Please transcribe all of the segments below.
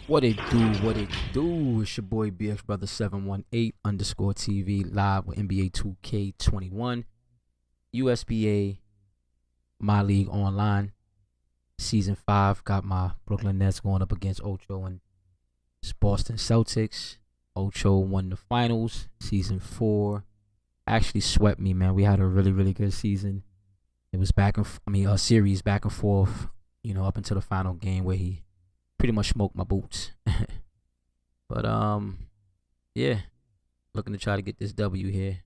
What it do? What it do? It's your boy BX Brother 718 underscore TV live with NBA 2K21, USBA, My League Online, Season 5. Got my Brooklyn Nets going up against Ocho and Boston Celtics. Ocho won the finals. Season 4 actually swept me, man. We had a really good season. It was a series back and forth, up until the final game where he pretty much smoked my boots. But yeah, looking to try to get this W here.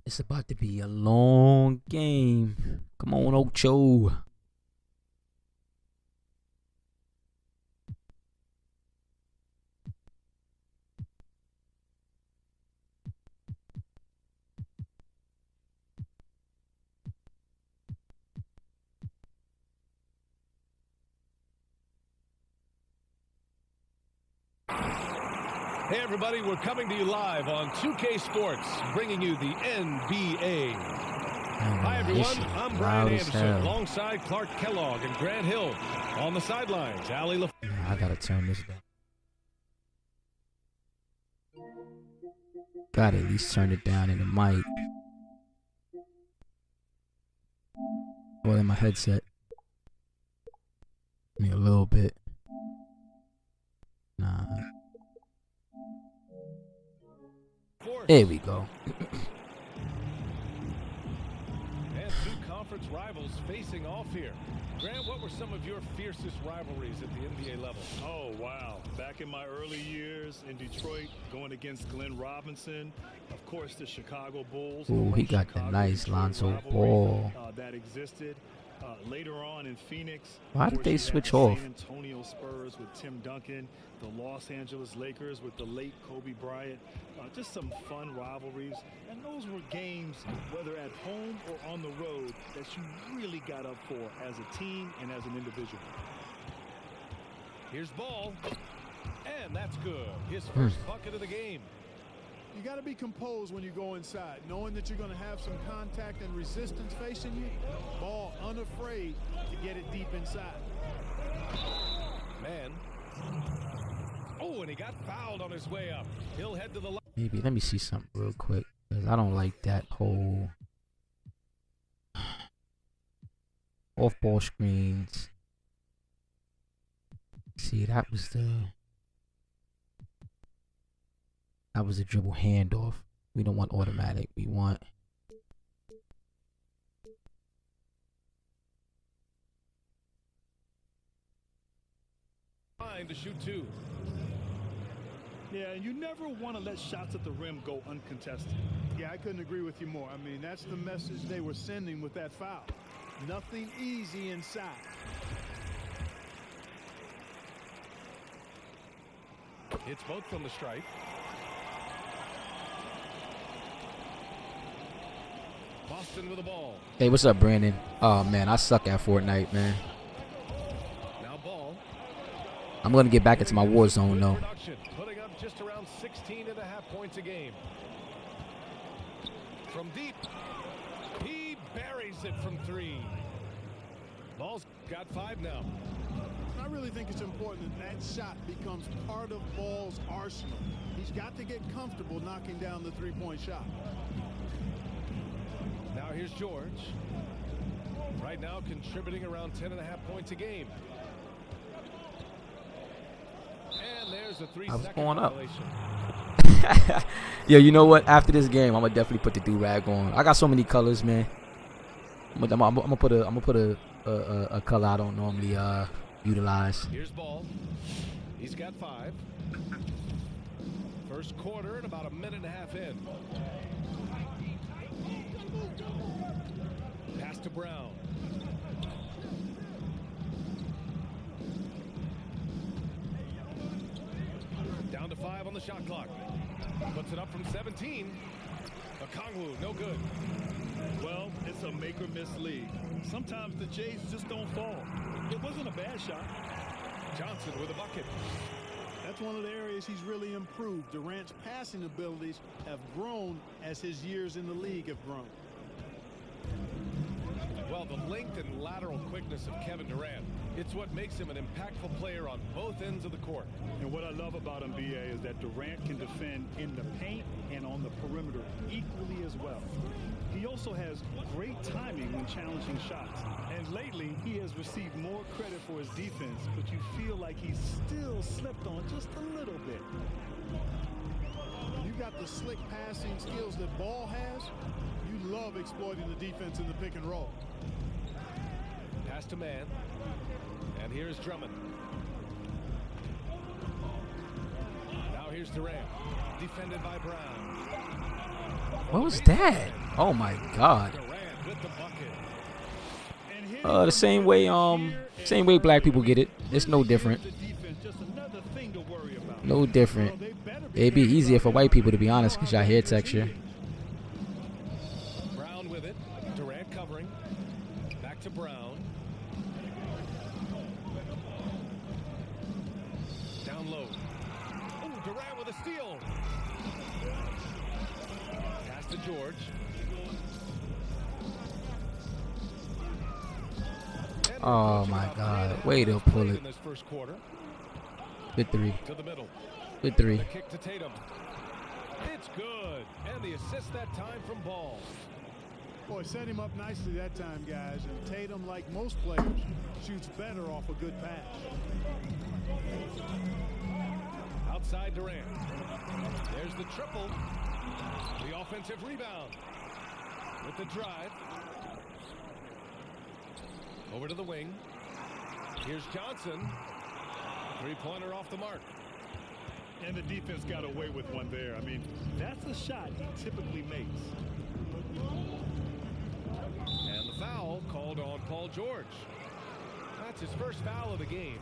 It's about to be a long game. Come on, Ocho. Hey, everybody, we're coming to you live on 2K Sports, bringing you the NBA. Hi, everyone. I'm Brian Anderson, alongside Clark Kellogg and Grant Hill. On the sidelines, Allie LaFleur. I got to turn this down. Got to at least turn it down in the mic. Well, in my headset. I mean, a little bit. Nah. There we go. And two conference rivals facing off here. Grant, what were some of your fiercest rivalries at the NBA level? Oh, wow. Back in my early years in Detroit, going against Glenn Robinson, of course, the Chicago Bulls. Ooh, he got the nice Lonzo Ball. That existed. Later on in Phoenix, why did they switch off? San Antonio Spurs with Tim Duncan, the Los Angeles Lakers with the late Kobe Bryant. Just some fun rivalries. And those were games, whether at home or on the road, that you really got up for as a team and as an individual. Here's Ball. And that's good. His first bucket of the game. You got to be composed when you go inside, knowing that you're going to have some contact and resistance facing you. Ball unafraid to get it deep inside. Man. Oh, and he got fouled on his way up. He'll head to the line. Maybe let me see something real quick, because I don't like that whole off-ball screens. See, that was a dribble handoff. We don't want automatic. We want to shoot two. Yeah, and you never want to let shots at the rim go uncontested. Yeah, I couldn't agree with you more. I mean, that's the message they were sending with that foul. Nothing easy inside. Hits both from the stripe. Boston with the ball. Hey, what's up, Brandon? Oh, man, I suck at Fortnite, man. Now Ball. I'm going to get back into my war zone, though. Putting up just around 16.5 points a game. From deep. He buries it from three. Ball's got 5 now. I really think it's important that that shot becomes part of Ball's arsenal. He's got to get comfortable knocking down the three-point shot. Now here's George. Right now contributing around 10.5 points a game. And there's a 3-second violation. Yo, you know what? After this game, I'm gonna definitely put the do-rag on. I got so many colors, man. I'm gonna put a color I don't normally utilize. Here's Ball. He's got 5. First quarter and about a minute and a half in. Pass to Brown. Down to 5 on the shot clock. Puts it up from 17. Okongwu, no good. Well, it's a make-or-miss league. Sometimes the Jays just don't fall. It wasn't a bad shot. Johnson with a bucket. That's one of the areas he's really improved. Durant's passing abilities have grown as his years in the league have grown. Well, the length and lateral quickness of Kevin Durant, it's what makes him an impactful player on both ends of the court. And what I love about him, BA, is that Durant can defend in the paint and on the perimeter equally as well. He also has great timing when challenging shots. And lately, he has received more credit for his defense, but you feel like he's still slipped on just a little bit. When you got the slick passing skills that Ball has, you love exploiting the defense in the pick and roll. Pass to Man. And here's Drummond. Now here's Durant. Defended by Brown. What was that? Oh my God. Durant with the bucket. The same way black people get it. It's no different. No different. It'd be easier for white people, to be honest, because y'all hair texture. Brown with it. Durant covering. Back to Brown. Down low. Oh, Durant with a steal. Pass to George. Oh my God! Way to pull it. In this first quarter. Good three. To the middle. Good three. The kick to Tatum. It's good. And the assist that time from Ball. Boy, set him up nicely that time, guys. And Tatum, like most players, shoots better off a good pass. Outside Durant. There's the triple. The offensive rebound. With the drive. Over to the wing. Here's Johnson. Three-pointer off the mark. And the defense got away with one there. I mean, that's a shot he typically makes. And the foul called on Paul George. That's his first foul of the game.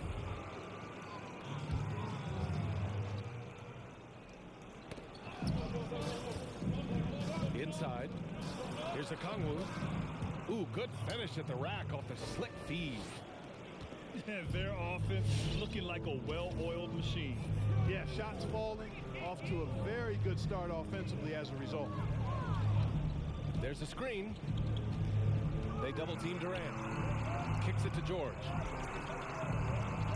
Inside. Here's Okongwu. Ooh, good finish at the rack off the slick feed. And their offense looking like a well-oiled machine. Yeah, shots falling, off to a very good start offensively as a result. There's a screen. They double-team Durant. Kicks it to George.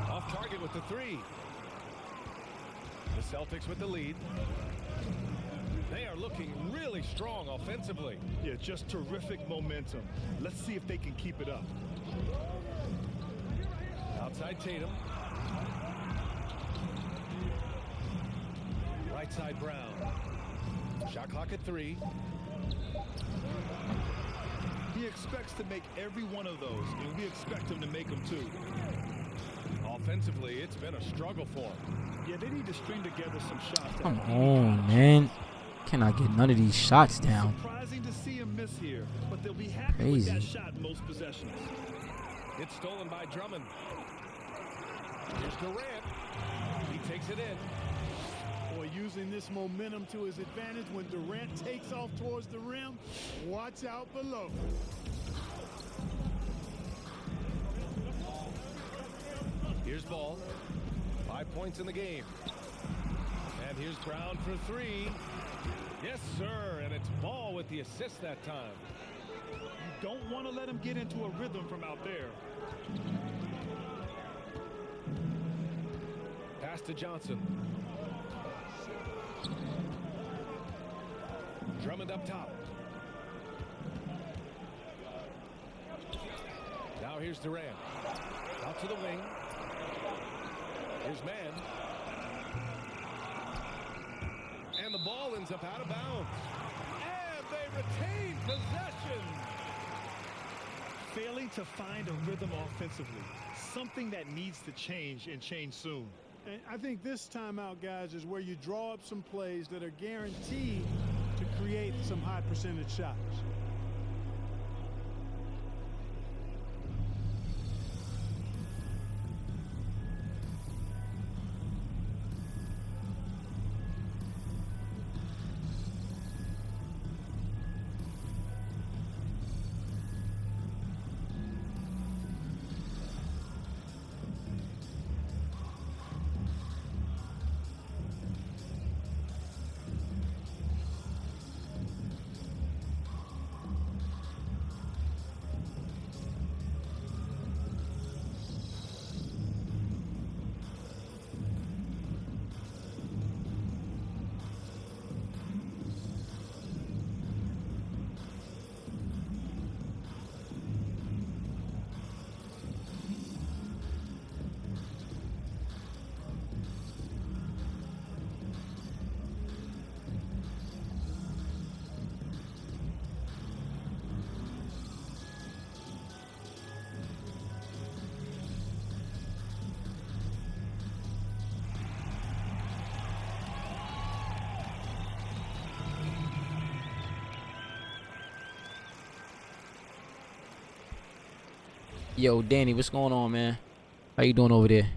Off target with the three. The Celtics with the lead. They are looking really strong offensively. Yeah, just terrific momentum. Let's see if they can keep it up. Outside Tatum. Right side Brown. Shot clock at 3. He expects to make every one of those, and we expect him to make them too. Offensively, it's been a struggle for him. Yeah, they need to string together some shots. Come on, man. Cannot get none of these shots down. Surprising to see him miss here, but they'll be happy Crazy. with that shot in most possessions. It's stolen by Drummond. Here's Durant. He takes it in. Boy, using this momentum to his advantage when Durant takes off towards the rim. Watch out below. Here's Ball. 5 points in the game. And here's Brown for 3. Yes, sir. And it's Ball with the assist that time. You don't want to let him get into a rhythm from out there. Pass to Johnson. Drummond up top. Now here's Durant. Out to the wing. Here's Mann. And the ball ends up out of bounds. And they retain possession. Failing to find a rhythm offensively. Something that needs to change and change soon. And I think this timeout, guys, is where you draw up some plays that are guaranteed to create some high percentage shots. Yo, Danny, what's going on, man? How you doing over there?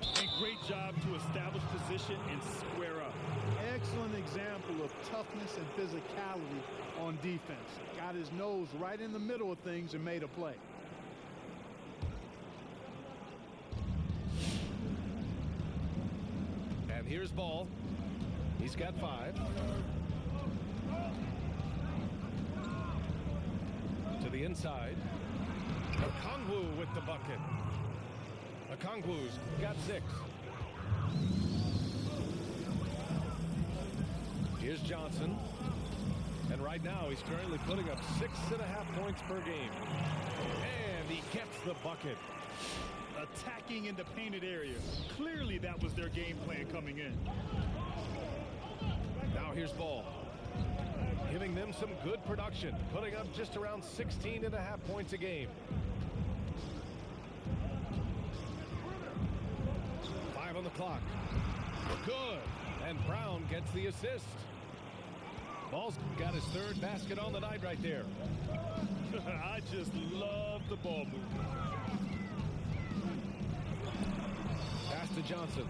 And great job to establish position and square up. Excellent example of toughness and physicality on defense. Got his nose right in the middle of things and made a play. here's Ball. He's got 5. To the inside. Okongwu with the bucket. Okongwu's got 6. Here's Johnson. And right now he's currently putting up 6.5 points per game. And he gets the bucket. Attacking in the painted area. Clearly that was their game plan coming in. Now here's Ball. Giving them some good production. Putting up just around 16.5 points a game. 5 on the clock. Good. And Brown gets the assist. Ball's got his 3rd basket on the night right there. I just love the ball movement. Pass to Johnson.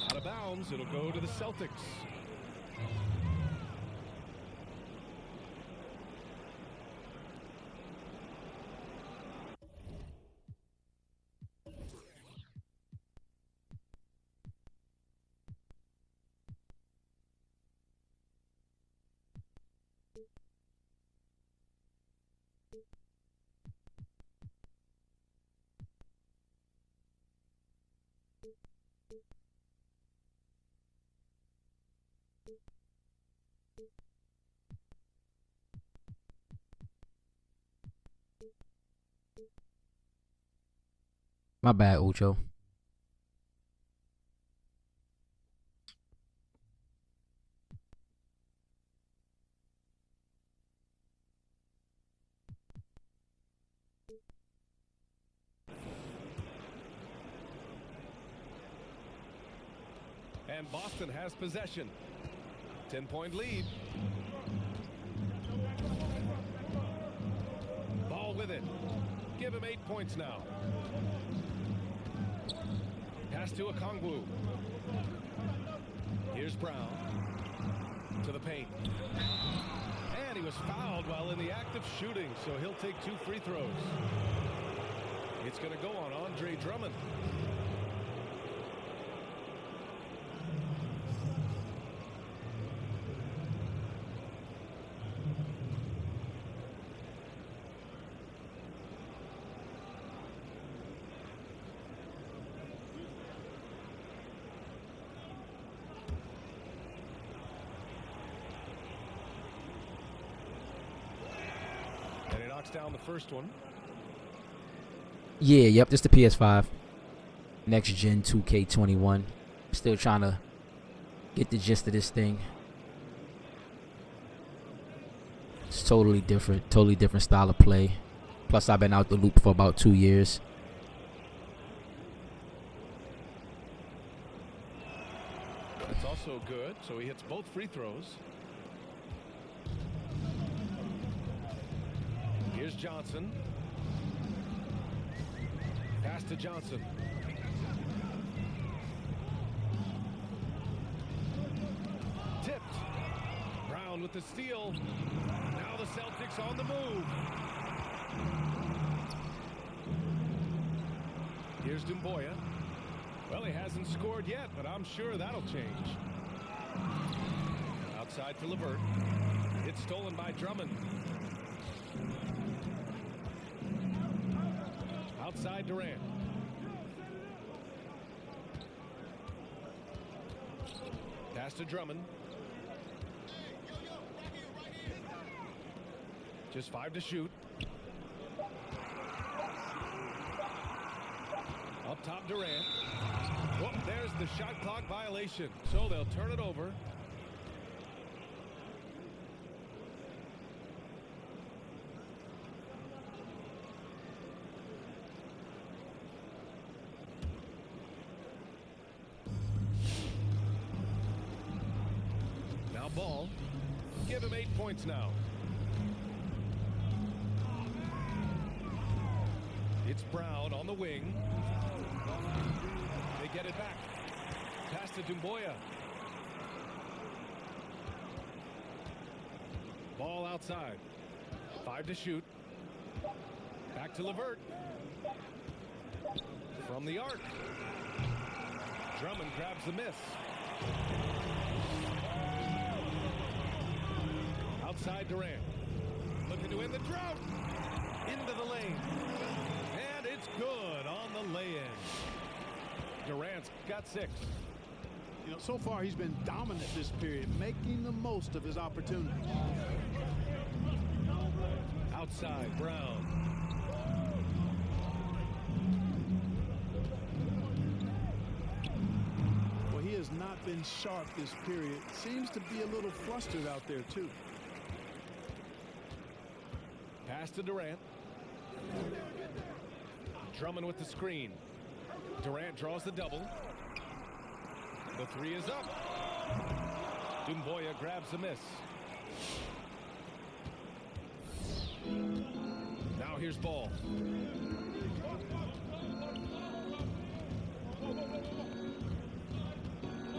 Out of bounds. It'll go to the Celtics. My bad, Ucho. And Boston has possession. 10-point lead. Ball with it. Give him 8 points now. Pass to Okongwu. Here's Brown. To the paint. And he was fouled while in the act of shooting, so he'll take 2 free throws. It's going to go on Andre Drummond. Down the first one. Yeah, yep, this the PS5. Next gen 2K21. Still trying to get the gist of this thing. It's totally different style of play. Plus I've been out the loop for about 2 years. That's also good, so he hits both free throws. Here's Johnson. Pass to Johnson. Tipped. Brown with the steal. Now the Celtics on the move. Here's Dumboya. Well, he hasn't scored yet, but I'm sure that'll change. Outside for LeVert. It's stolen by Drummond. Outside Durant. Pass to Drummond. Just 5 to shoot. Up top Durant. Whoop, there's the shot clock violation. So they'll turn it over. Ball. Give him 8 points now. It's Brown on the wing. They get it back. Pass to Dumboya. Ball outside. 5 to shoot. Back to LeVert. From the arc. Drummond grabs the miss. Outside Durant. Looking to end the drought. Into the lane. And it's good on the lay-in. Durant's got 6. You know, so far he's been dominant this period, making the most of his opportunity. Outside, Brown. Well, he has not been sharp this period. Seems to be a little flustered out there, too. Pass to Durant. Drummond with the screen. Durant draws the double. The 3 is up. Dumboya grabs the miss. Now here's Ball.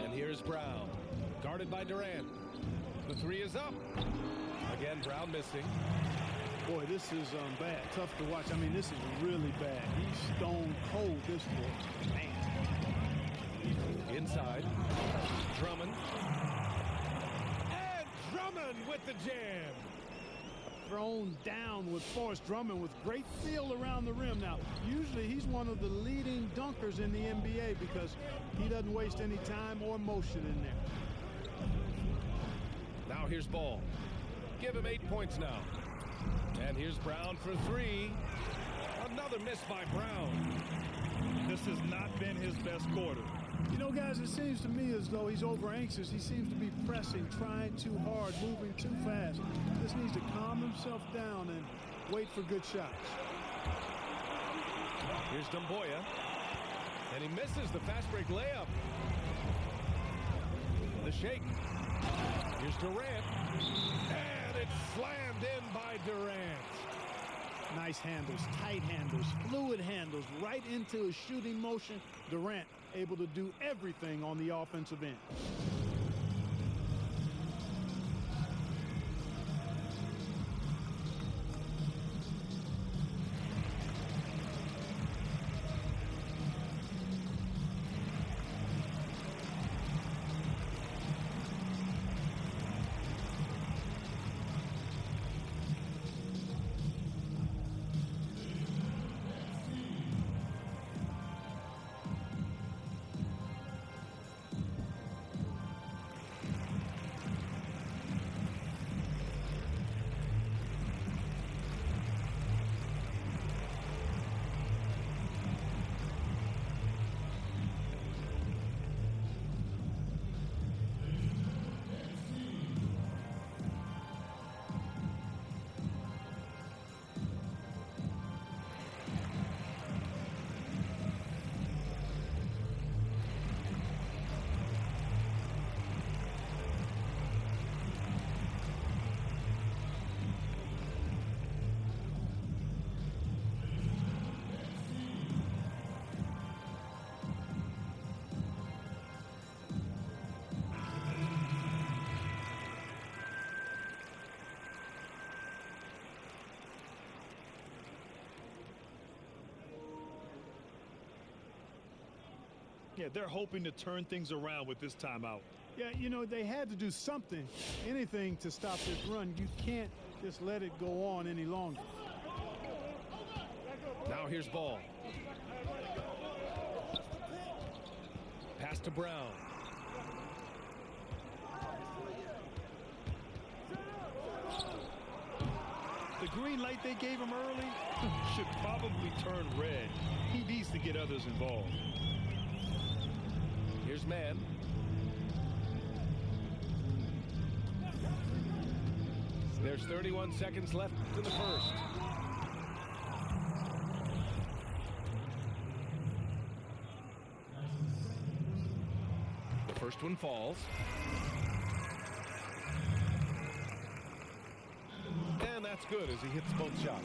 And here's Brown. Guarded by Durant. The 3 is up. Again, Brown missing. Boy, this is bad. Tough to watch. I mean, this is really bad. He's stone cold, this boy. Man. Inside. Drummond. And Drummond with the jam. Thrown down with force. Drummond with great feel around the rim. Now, usually he's one of the leading dunkers in the NBA because he doesn't waste any time or motion in there. Now here's Ball. Give him 8 points now. And here's Brown for 3. Another miss by Brown. This has not been his best quarter. You know, guys, it seems to me as though he's over anxious. He seems to be pressing, trying too hard, moving too fast. Just needs to calm himself down and wait for good shots. Here's Dumboya. And he misses the fast break layup. The shake. Here's Durant. And it's slammed in by Durant. Nice handles, tight handles, fluid handles, right into his shooting motion. Durant able to do everything on the offensive end. Yeah, they're hoping to turn things around with this timeout. Yeah, you know, they had to do something, anything to stop this run. You can't just let it go on any longer. Now here's Ball. Pass to Brown. The green light they gave him early should probably turn red. He needs to get others involved. Here's Mann. There's 31 seconds left in the first. The first one falls. And that's good as he hits both shots.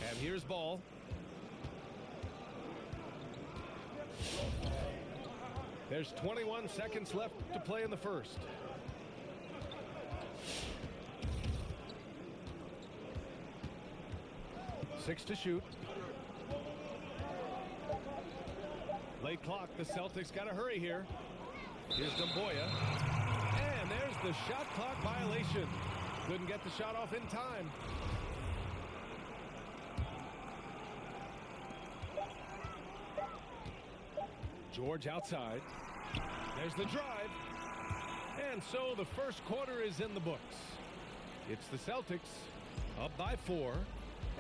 And here's Ball. There's 21 seconds left to play in the first. 6 to shoot. Late clock. The Celtics got to hurry here. Here's Dumboya. And there's the shot clock violation. Couldn't get the shot off in time. George outside. There's the drive. And so the first quarter is in the books. It's the Celtics up by 4.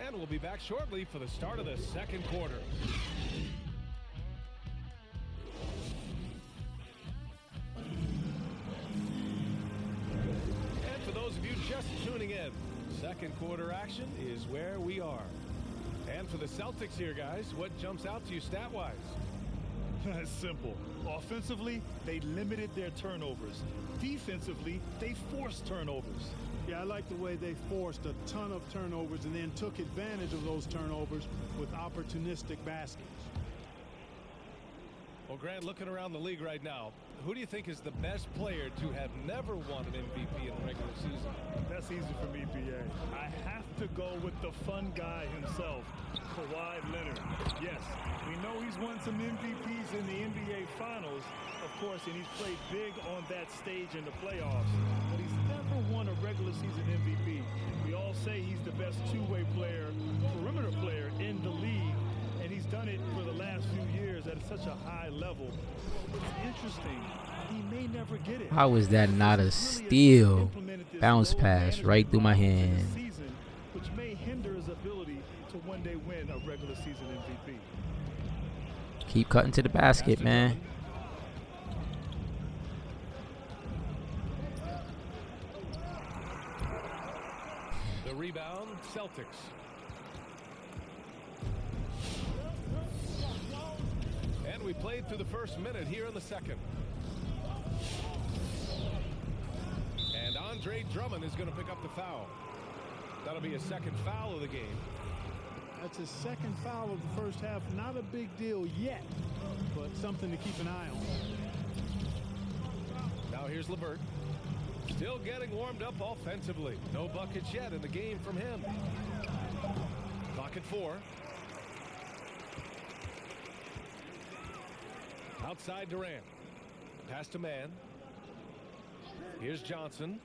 And we'll be back shortly for the start of the second quarter. And for those of you just tuning in, second quarter action is where we are. And for the Celtics here, guys, what jumps out to you stat-wise? It's simple. Offensively, they limited their turnovers. Defensively, they forced turnovers. Yeah, I like the way they forced a ton of turnovers and then took advantage of those turnovers with opportunistic baskets. Well, Grant, looking around the league right now, who do you think is the best player to have never won an MVP in the regular season? That's easy for me, BA. I have to go with the fun guy himself, Kawhi Leonard. Yes, we know he's won some MVPs in the NBA Finals, of course, and he's played big on that stage in the playoffs. But he's never won a regular season MVP. We all say he's the best two-way player, perimeter player in the league, and he's done it for the last few years at such a high level. It's interesting. He may never get it. How is that not a steal? Bounce pass right through my hand. Season, which may hinder his ability to one day win a regular season MVP. Keep cutting to the basket, man. The rebound, Celtics. And we played through the first minute here in the second. And Andre Drummond is going to pick up the foul. That'll be a second foul of the game. That's his second foul of the first half. Not a big deal yet, but something to keep an eye on. Now here's LeVert. Still getting warmed up offensively. No buckets yet in the game from him. Clock at 4. Outside Durant. Pass to man. Here's Johnson.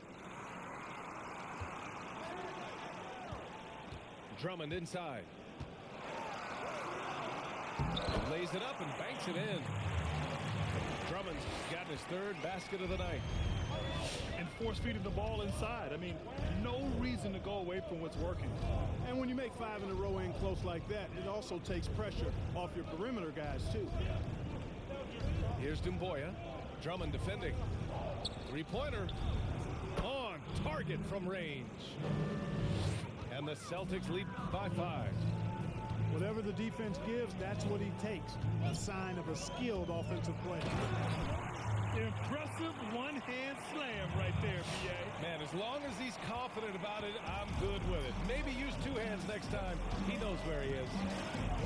Drummond inside. Lays it up and banks it in. Drummond's gotten his third basket of the night. And force-feeding the ball inside. I mean, no reason to go away from what's working. And when you make 5 in a row in close like that, it also takes pressure off your perimeter guys, too. Here's Dumboya. Drummond defending. Three-pointer. On target from range. And the Celtics lead by 5. Whatever the defense gives, that's what he takes. A sign of a skilled offensive player. Impressive one-hand slam right there, BA. Man, as long as he's confident about it, I'm good with it. Maybe use 2 hands next time. He knows where he is.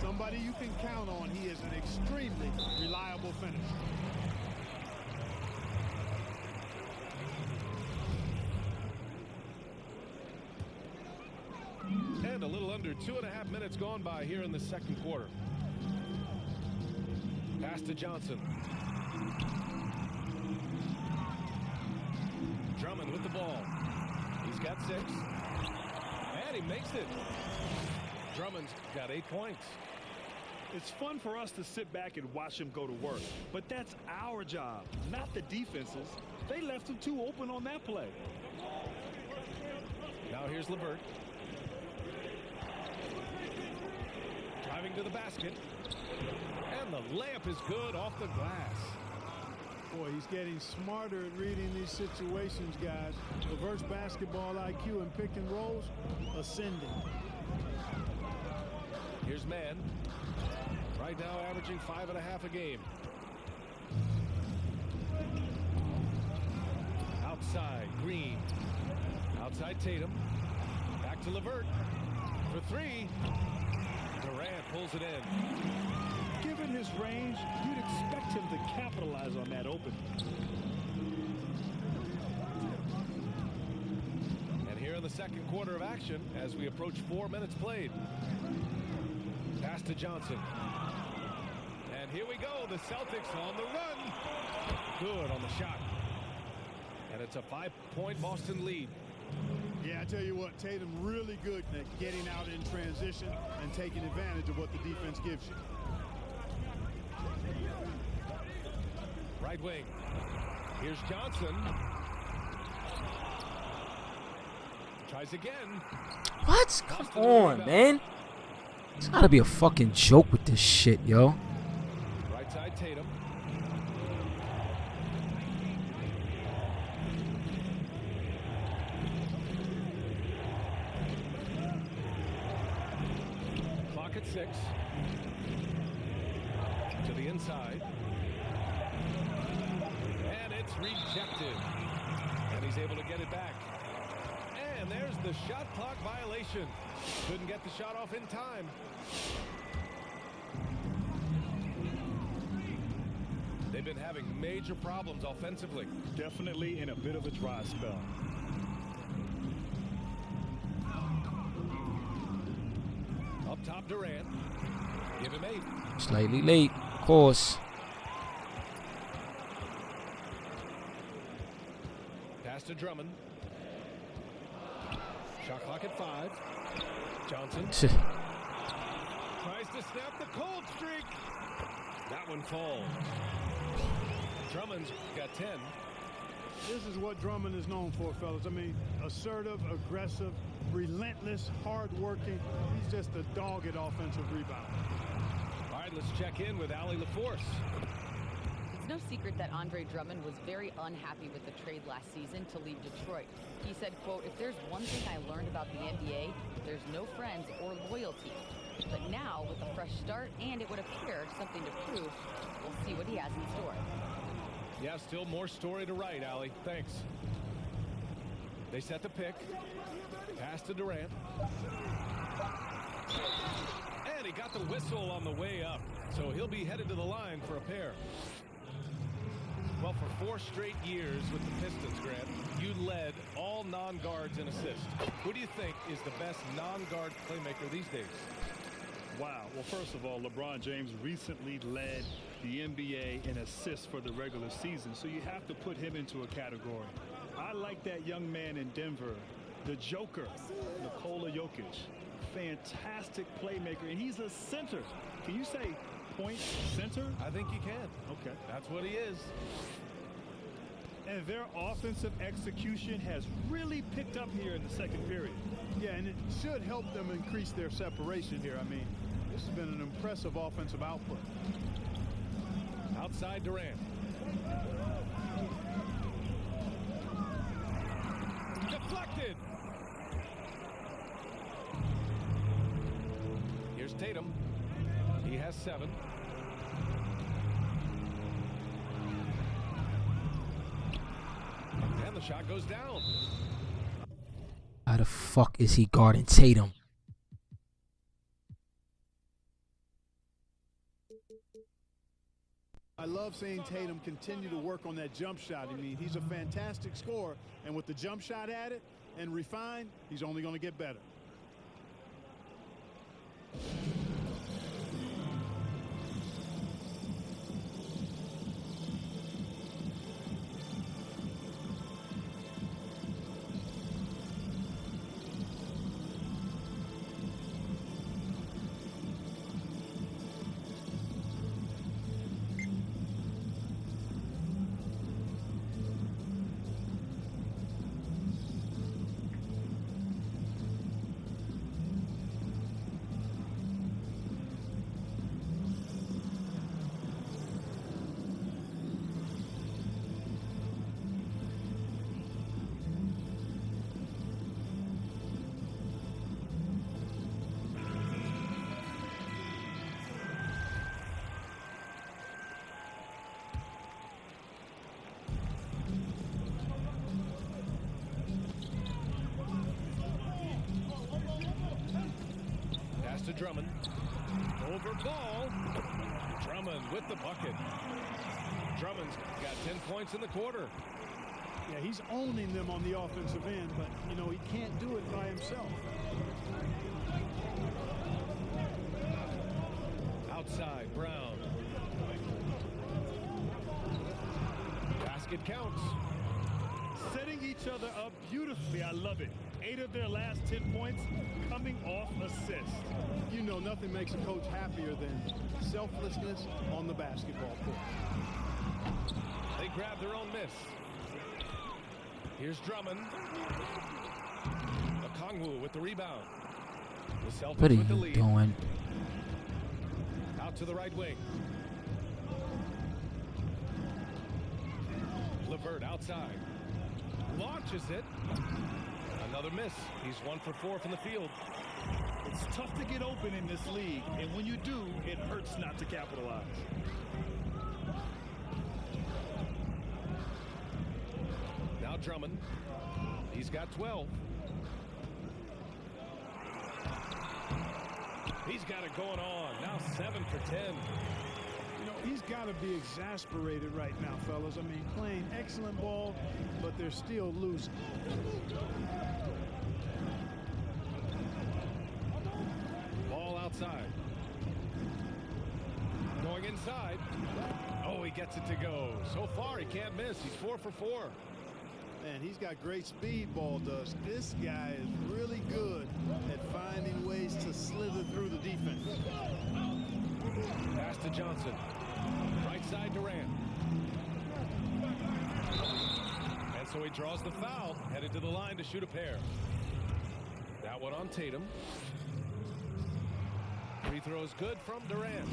Somebody you can count on. He is an extremely reliable finisher. And a little under 2.5 minutes gone by here in the second quarter. Pass to Johnson. Drummond with the ball. He's got 6. And he makes it. Drummond's got 8 points. It's fun for us to sit back and watch him go to work. But that's our job, not the defense's. They left him too open on that play. Now here's LeVert. Driving to the basket. And the layup is good off the glass. Boy, he's getting smarter at reading these situations, guys. LeVert's basketball IQ and pick and rolls ascending. Here's Mann. Right now averaging 5.5 a game. Outside, Green. Outside Tatum. Back to LeVert. For 3. Durant pulls it in. Given his range, you'd expect him to capitalize on that opening. And here in the the second quarter of action as we approach 4 minutes played. Pass to Johnson. And here we go. The Celtics on the run. Good on the shot. And it's a 5-point Boston lead. Yeah, I tell you what, Tatum really good at getting out in transition and taking advantage of what the defense gives you. Right wing. Here's Johnson. Tries again. What? Come on, man. It's gotta be a fucking joke with this shit, yo. Right side Tatum. Clock at 6. To the inside. And it's rejected. And he's able to get it back. And there's the shot clock violation. Couldn't get the shot off in time. They've been having major problems offensively. Definitely in a bit of a dry spell. Up top, Durant. Give him 8. Slightly late, of course. Pass to Drummond. Shot clock at 5. Johnson tries to snap the cold streak. That one falls. Drummond's got 10. This is what Drummond is known for, fellas. I mean, assertive, aggressive, relentless, hard-working. He's just a dogged offensive rebounder. All right, let's check in with Allie LaForce. It's no secret that Andre Drummond was very unhappy with the trade last season to leave Detroit. He said, quote, "If there's one thing I learned about the NBA, there's no friends or loyalty. But now, with a fresh start and it would appear something to prove, we'll see what he has in store." Yeah, still more story to write, Allie. Thanks. They set the pick. Pass to Durant. And he got the whistle on the way up. So he'll be headed to the line for a pair. Well, for 4 straight years with the Pistons, Grant, you led all non-guards in assists. Who do you think is the best non-guard playmaker these days? Wow. Well, first of all, LeBron James recently led the NBA in assists for the regular season, so you have to put him into a category. I like that young man in Denver, the Joker, Nikola Jokic. Fantastic playmaker, and he's a center. Can you say point center? I think you can. Okay. That's what he is. And their offensive execution has really picked up here in the second period. Yeah, and it should help them increase their separation here. I mean, this has been an impressive offensive output. Outside Durant. Deflected. Here's Tatum. He has 7. And the shot goes down. How the fuck is he guarding Tatum? I love seeing Tatum continue to work on that jump shot. I mean, he's a fantastic scorer, and with the jump shot added and refined, he's only going to get better. To Drummond. Over ball. Drummond with the bucket. Drummond's got 10 points in the quarter. Yeah, he's owning them on the offensive end, but, you know, he can't do it by himself. Outside, Brown. Basket counts. Setting each other up beautifully. I love it. 8 of their last 10 points coming off assists. You know, nothing makes a coach happier than selflessness on the basketball court. They grab their own miss. Here's Drummond. Okongwu with the rebound. The Celtics What are with the you lead. doing? Out to the right wing. LeVert outside. Launches it. Another miss. He's 1 for 4 from the field. It's tough to get open in this league, and when you do, it hurts not to capitalize. Now Drummond. He's got 12. He's got it going on. Now 7 for 10. You know, he's got to be exasperated right now, fellas. I mean, playing excellent ball, but they're still losing. Ball outside. Going inside. Oh, he gets it to go. So far, he can't miss. He's 4 for 4. Man, he's got great speed, Ball does. This guy is really good at finding ways to slither through the defense. Pass to Johnson. Right side Durant. And so he draws the foul. Headed to the line to shoot a pair. That one on Tatum. Free throw is good from Durant.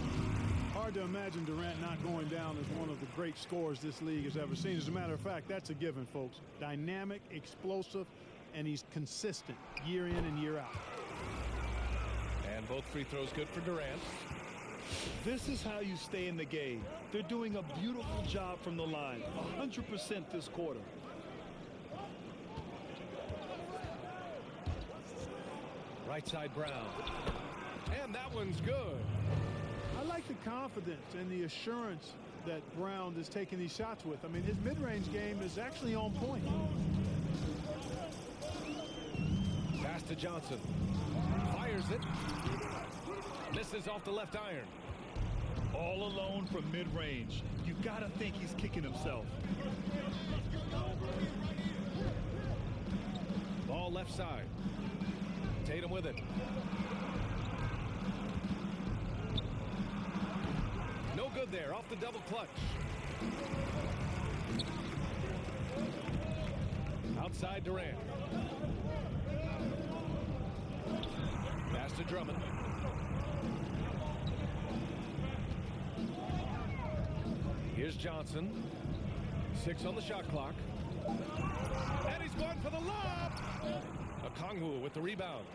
Hard to imagine Durant not going down as one of the great scorers this league has ever seen. As a matter of fact, that's a given, folks. Dynamic, explosive, and he's consistent year in and year out. And both free throws good for Durant. This is how you stay in the game. They're doing a beautiful job from the line. 100% this quarter. Right side Brown. And that one's good. I like the confidence and the assurance that Brown is taking these shots with. I mean, his mid-range game is actually on point. Pass to Johnson. Fires it. Misses off the left iron. All alone from mid-range. You gotta think he's kicking himself. Ball left side. Tatum with it. No good there. Off the double clutch. Outside Durant. Pass to Drummond. Here's Johnson. 6 on the shot clock. And he's going for the lob. Okongwu with the rebound.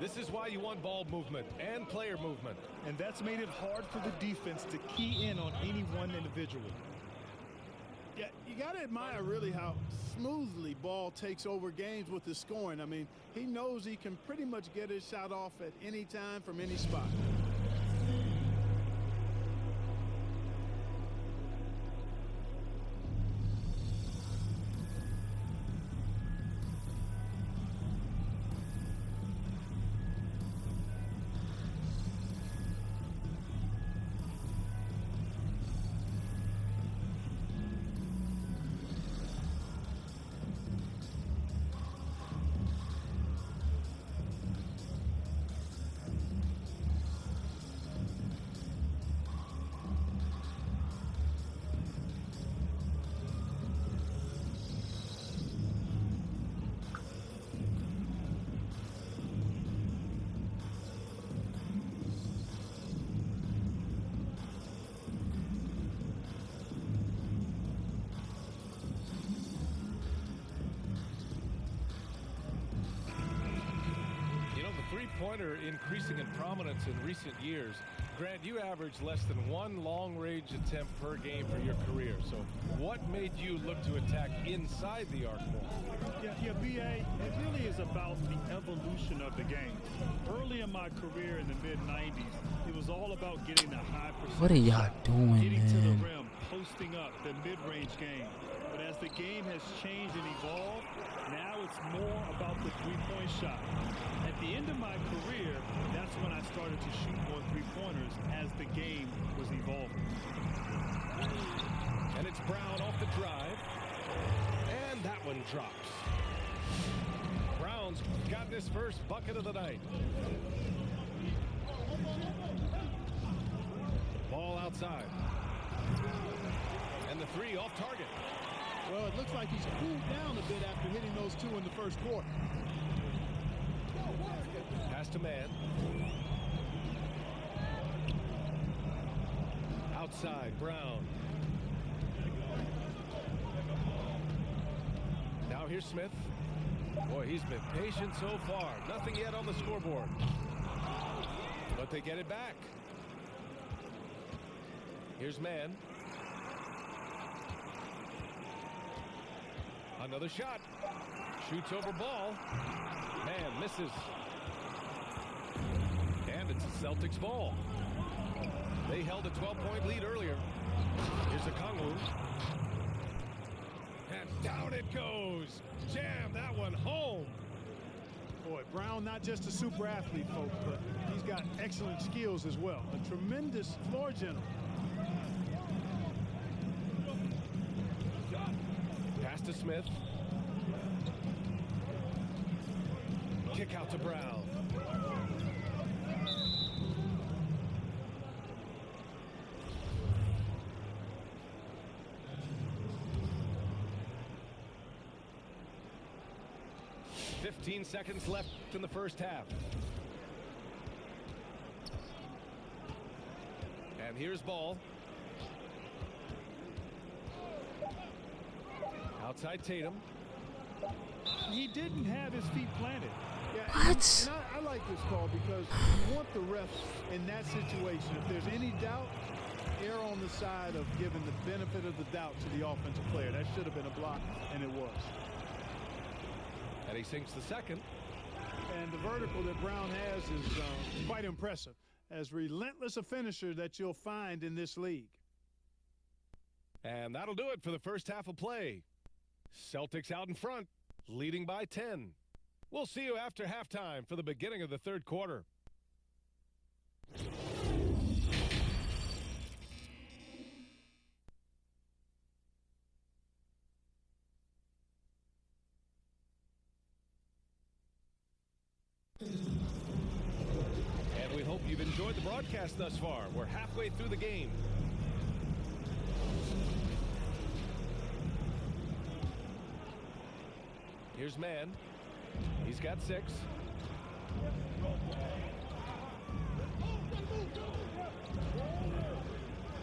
This is why you want ball movement and player movement. And that's made it hard for the defense to key in on any one individual. Yeah, you got to admire really how smoothly Ball takes over games with his scoring. I mean, he knows he can pretty much get his shot off at any time from any spot. Three-pointer increasing in prominence in recent years. Grant, you averaged less than 1 long-range attempt per game for your career. So what made you look to attack inside the arc more? Yeah, BA, it really is about the evolution of the game. Early in my career in the mid-90s, it was all about getting a high percentage. What are y'all doing, getting to the man? rim, boosting up the mid-range game. But as the game has changed and evolved, now it's more about the three-point shot. At the end of my career, that's when I started to shoot more three-pointers as the game was evolving. And it's Brown off the drive. And that one drops. Brown's gotten his first bucket of the night. Ball outside. And the three off target. Well, it looks like he's cooled down a bit after hitting those two in the first quarter. Pass to man. Outside, Brown. Now here's Smith. Boy, he's been patient so far. Nothing yet on the scoreboard. But they get it back. Here's man. Another shot. Shoots over ball. Man misses. And it's a Celtics ball. They held a 12-point lead earlier. Here's a Kongwu. And down it goes. Jam that one home. Boy, Brown not just a super athlete, folks, but he's got excellent skills as well. A tremendous floor general. Pass to Smith. Kick out to Brown. "15 seconds left in the first half. And here's ball. Outside Tatum. He didn't have his feet planted. Yeah, What? And I like this call because you want the refs in that situation. If there's any doubt, err on the side of giving the benefit of the doubt to the offensive player. That should have been a block, and it was. And he sinks the second. And the vertical that Brown has is quite impressive. As relentless a finisher that you'll find in this league. And that'll do it for the first half of play. Celtics out in front, leading by 10. We'll see you after halftime for the beginning of the third quarter. And we hope you've enjoyed the broadcast thus far. We're halfway through the game. Here's man. He's got 6.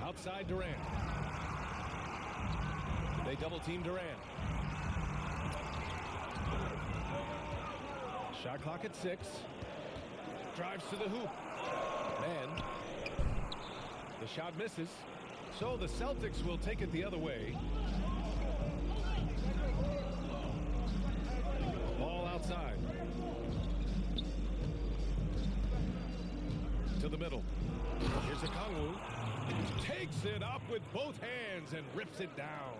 Outside Durant. They double team Durant. Shot clock at 6. Drives to the hoop. Man. The shot misses. So the Celtics will take it the other way. Ball outside. To the middle. Here's a Kongwu. Takes it up with both hands and rips it down.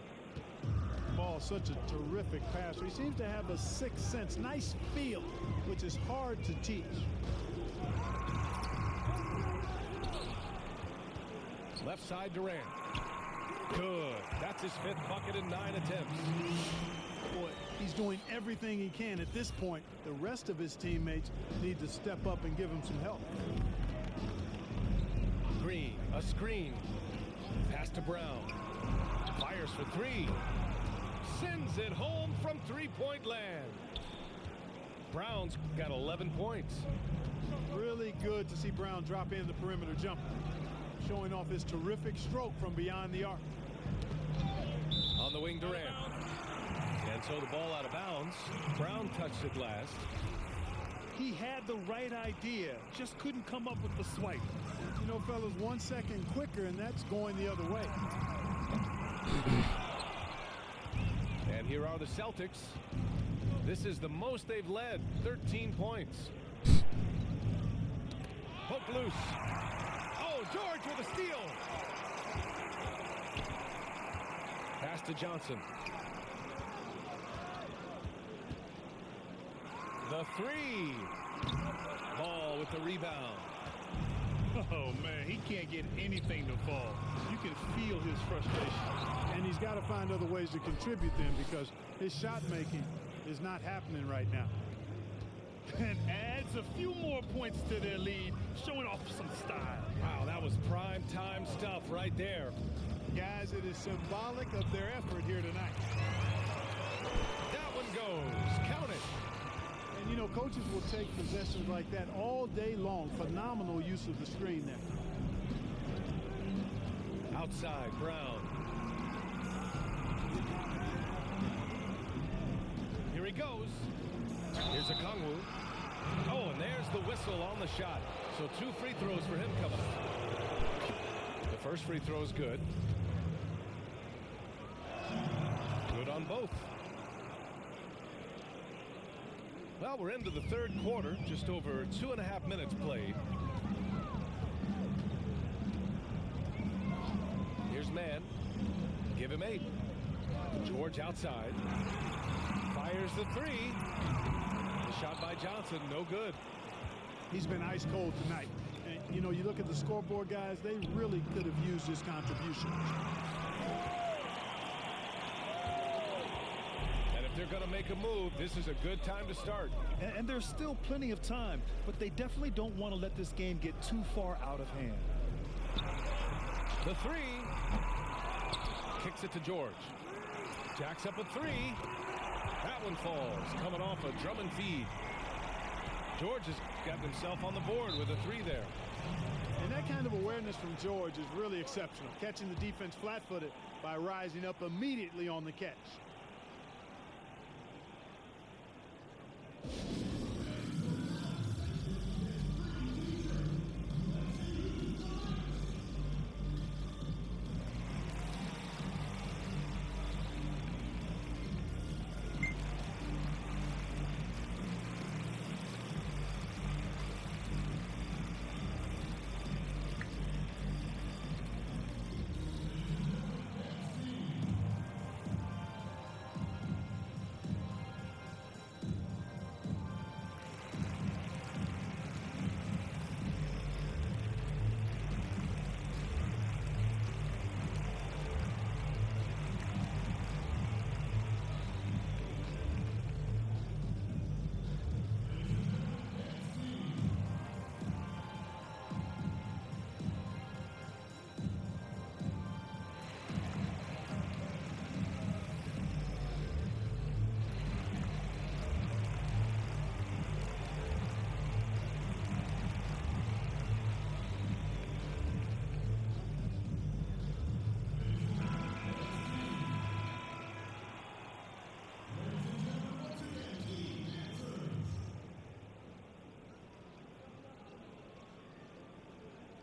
Ball, such a terrific passer. He seems to have a sixth sense, nice feel, which is hard to teach. Left side Durant. Good. That's his 5th bucket in 9 attempts. Boy, he's doing everything he can at this point. The rest of his teammates need to step up and give him some help. Green, a screen. Pass to Brown. Fires for 3. Sends it home from 3-point land. Brown's got 11 points. Really good to see Brown drop in the perimeter jumper, showing off his terrific stroke from beyond the arc. On the wing, Durant. And so the ball out of bounds. Brown touched it last. He had the right idea, just couldn't come up with the swipe. You know, fellas, 1 second quicker, and that's going the other way. And here are the Celtics. This is the most they've led, 13 points. Poked loose. Oh, George with a steal. pass to Johnson. The three. Ball with the rebound. Oh, man, he can't get anything to fall. You can feel his frustration. And he's got to find other ways to contribute then, because his shot making is not happening right now. And adds a few more points to their lead, showing off some style. Wow, that was prime time stuff right there. Guys, it is symbolic of their effort here tonight. That one goes. Count it. And, you know, coaches will take possessions like that all day long. Phenomenal use of the screen there. Outside, Brown. Here he goes. Here's a Kongwu. Oh, and there's the whistle on the shot. So 2 free throws for him coming up. The first free throw is good. Good on both. Well, we're into the third quarter, just over 2.5 minutes played. Here's Mann. Give him 8. George outside. Fires the three. The shot by Johnson, no good. He's been ice cold tonight. And, you know, you look at the scoreboard, guys, they really could have used his contribution. If they're going to make a move, this is a good time to start. And there's still plenty of time, but they definitely don't want to let this game get too far out of hand. The three. Kicks it to George. Jacks up a three. That one falls, coming off a Drummond feed. George has got himself on the board with a three there. And that kind of awareness from George is really exceptional, catching the defense flat-footed by rising up immediately on the catch.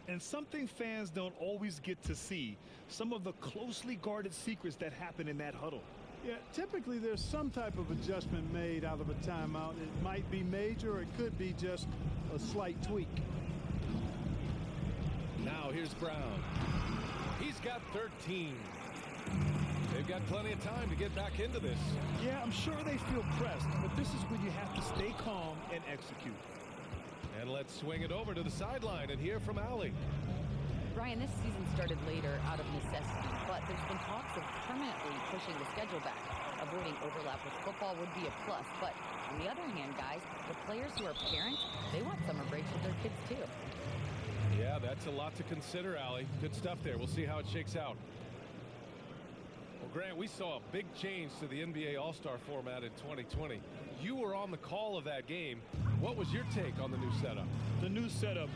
And something fans don't always get to see, some of the closely guarded secrets that happen in that huddle. Yeah, typically there's some type of adjustment made out of a timeout. It might be major, or it could be just a slight tweak. Now here's Brown. He's got 13. They've got plenty of time to get back into this. Yeah, I'm sure they feel pressed, but this is when you have to stay calm and execute. And let's swing it over to the sideline and hear from Allie. Brian, this season started later out of necessity, but there's been talks of permanently pushing the schedule back. Avoiding overlap with football would be a plus, but on the other hand, guys, the players who are parents, they want summer breaks with their kids too. Yeah, that's a lot to consider, Allie. Good stuff there. We'll see how it shakes out. Well, Grant, we saw a big change to the NBA All-Star format in 2020. You were on the call of that game. What was your take on the new setup? The new setup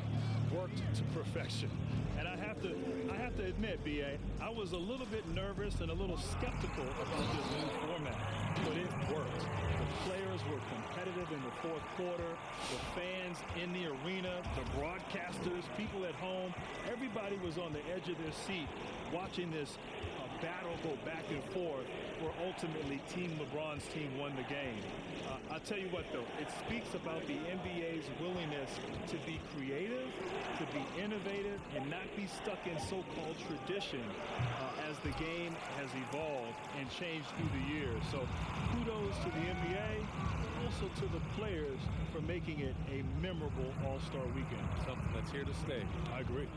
worked to perfection. And I have to admit, B.A., I was a little bit nervous and a little skeptical about this new format, but it worked. The players were competitive in the fourth quarter. The fans in the arena, the broadcasters, people at home, everybody was on the edge of their seat watching this battle go back and forth where ultimately Team LeBron's team won the game. I'll tell you what, though, it speaks about the NBA's willingness to be creative, to be innovative, and not be stuck in so-called tradition as the game has evolved and changed through the years. So kudos to the NBA, also to the players for making it a memorable All-Star weekend. Something that's here to stay. I agree.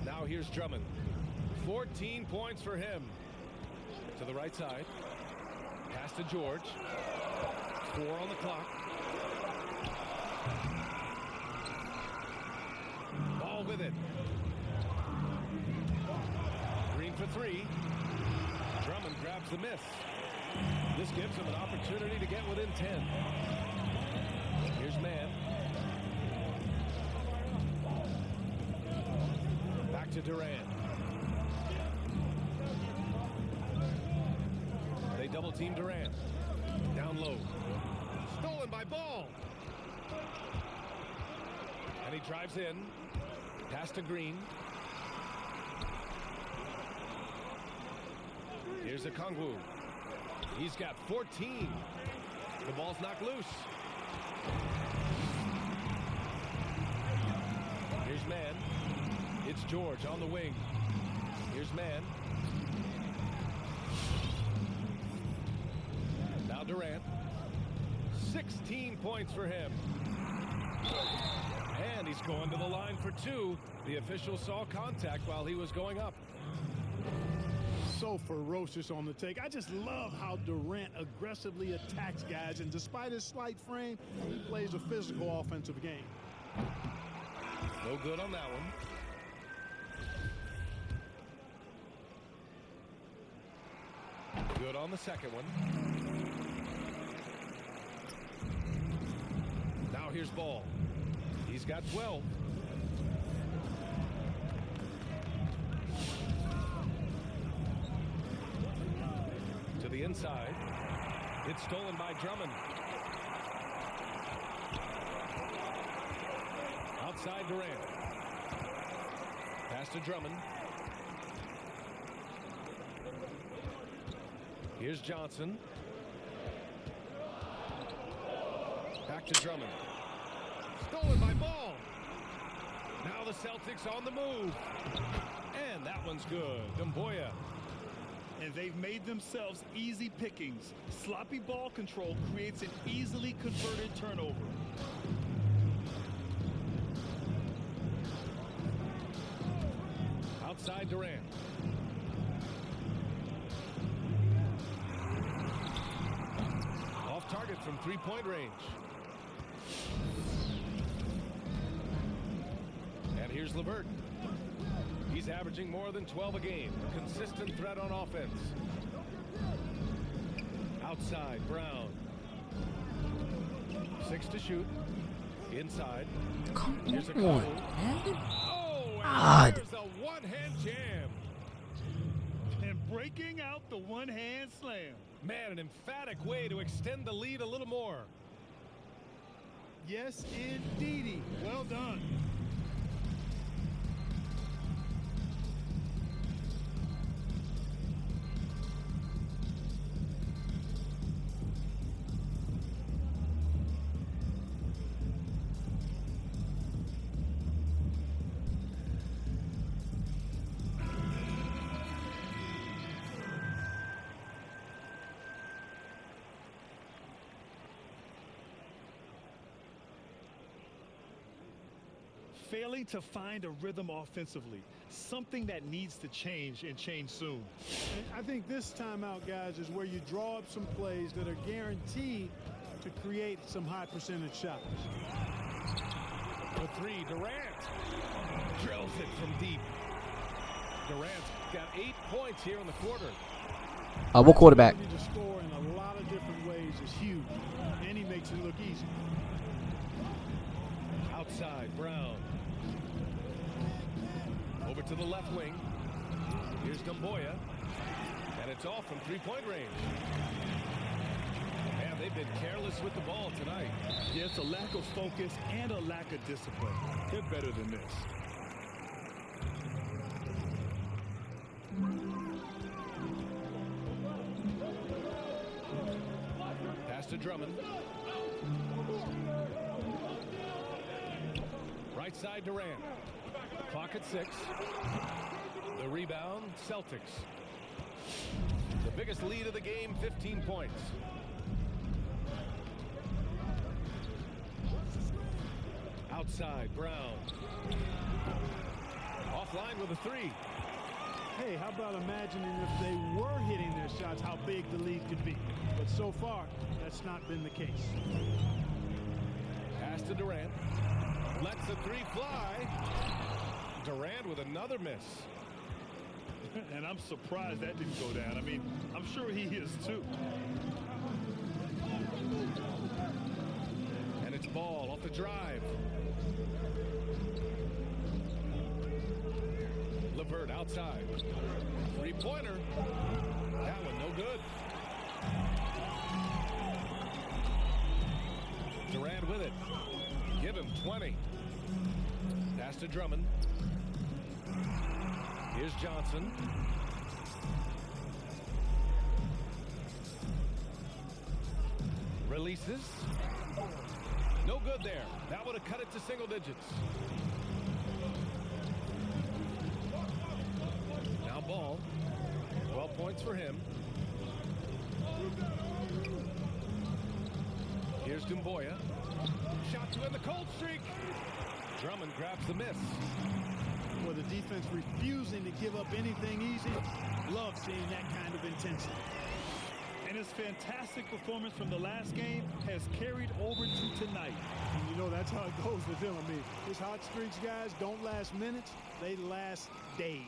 Now here's Drummond. 14 points for him. To the right side. Pass to George. 4 on the clock. Ball with it. Green for 3. Drummond grabs the miss. This gives him an opportunity to get within 10. Here's Mann. Back to Durant. They double team Durant. Down low. Stolen by Ball. And he drives in. Pass to Green. Here's Okongwu. He's got 14. The ball's knocked loose. Here's Mann. It's George on the wing. Here's Mann. Now Durant. 16 points for him. And he's going to the line for 2. The official saw contact while he was going up. So ferocious on the take. I just love how Durant aggressively attacks guys, and despite his slight frame, he plays a physical offensive game. No good on that one. Good on the second one. Now here's Ball. He's got 12. To the inside. It's stolen by Drummond. Outside Durant. Pass to Drummond. Here's Johnson. Back to Drummond. Stolen by Ball. Now the Celtics on the move. And that one's good. Dumboya. And they've made themselves easy pickings. Sloppy ball control creates an easily converted turnover. Outside Durant. Off target from three-point range. And here's LeVert. He's averaging more than 12 a game. A consistent threat on offense. Outside, Brown. 6 to shoot. Inside. Here's a couple. Oh, and there's a one-hand jam. And breaking out the one-hand slam. Man, an emphatic way to extend the lead a little more. Yes, indeedy. Well done. Failing to find a rhythm offensively, something that needs to change and change soon. And I think this timeout, guys, is where you draw up some plays that are guaranteed to create some high percentage shots. For 3, Durant drills it from deep. Durant's got 8 points here in the quarter. What quarterback? To score in a lot of different ways is huge, and he makes it look easy. Outside, Brown. Over to the left wing. Here's Dumboya. And it's off from three-point range. Man, they've been careless with the ball tonight. Yeah, it's a lack of focus and a lack of discipline. They're better than this. Drummond. Right side Durant. Clock at 6. The rebound, Celtics. The biggest lead of the game, 15 points. Outside, Brown. Offline with a 3. Hey, how about imagining if they were hitting their shots, how big the lead could be? But so far, that's not been the case. Pass to Durant. Lets the 3 fly. Durant with another miss. And I'm surprised that didn't go down. I mean, I'm sure he is too. And it's Ball off the drive. LeVert outside. 3-pointer. That one no good. Durant with it. Give him 20. Pass to Drummond. Here's Johnson. Releases. No good there. That would have cut it to single digits. Now Ball. 12 points for him. Here's Dumboya. Shot to end the cold streak. Drummond grabs the miss. Well, the defense refusing to give up anything easy. Love seeing that kind of intensity. And his fantastic performance from the last game has carried over to tonight. And you know, that's how it goes with him. I mean, his hot streaks, guys, don't last minutes. They last days.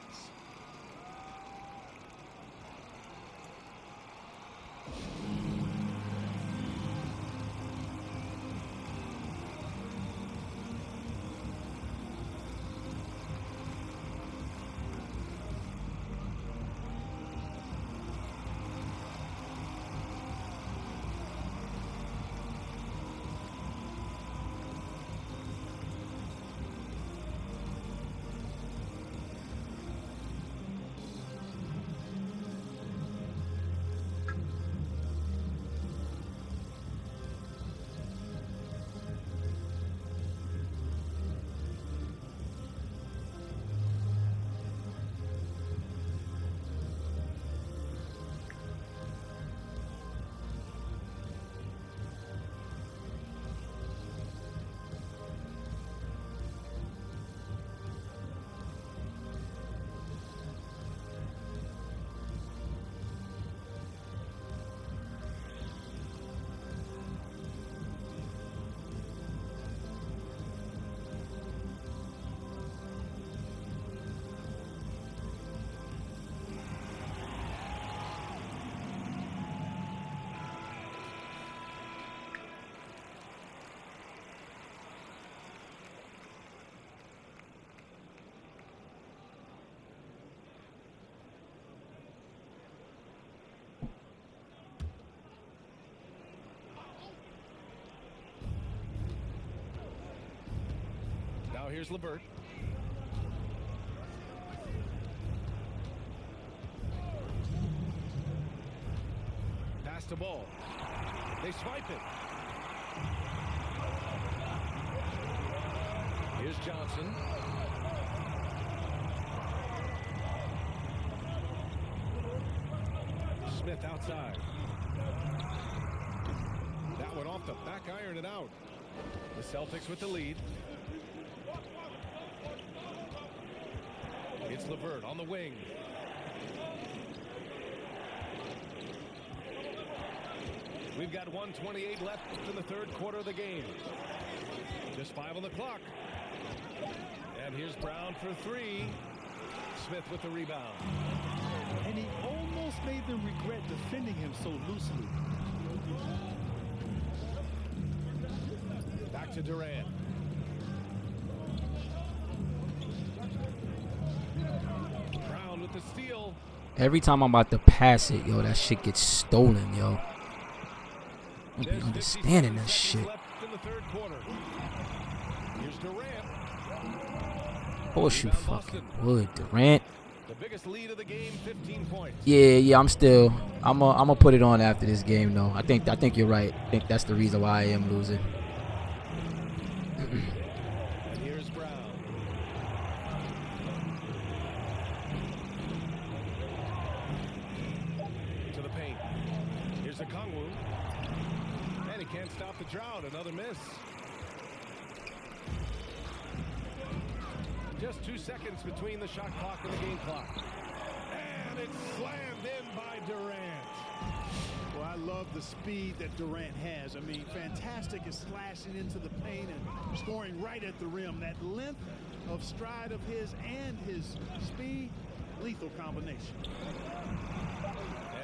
Now here's LeVert. Pass to Ball. They swipe it. Here's Johnson. Smith outside. That one off the back iron and out. The Celtics with the lead. It's LeVert on the wing. We've got 1:28 left in the third quarter of the game. Just 5 on the clock. And here's Brown for 3. Smith with the rebound. And he almost made them regret defending him so loosely. Back to Durant. Brown with the steal. Every time I'm about to pass it, yo, that shit gets stolen, yo. I don't be understanding that shit. Left in the third quarter. Here's Durant. Horseshoe fucking wood, Durant. The biggest lead of the game, 15 points. Yeah, I'm gonna put it on after this game though. I think you're right. I think that's the reason why I am losing. And here's Brown. To the paint. Here's Okongwu. And he can't stop the drought. Another miss. Just 2 seconds between the shot clock and the game clock. And it's slammed in by Durant. Well, I love the speed that Durant has. I mean, fantastic at slashing into the paint and scoring right at the rim. That length of stride of his and his speed, lethal combination.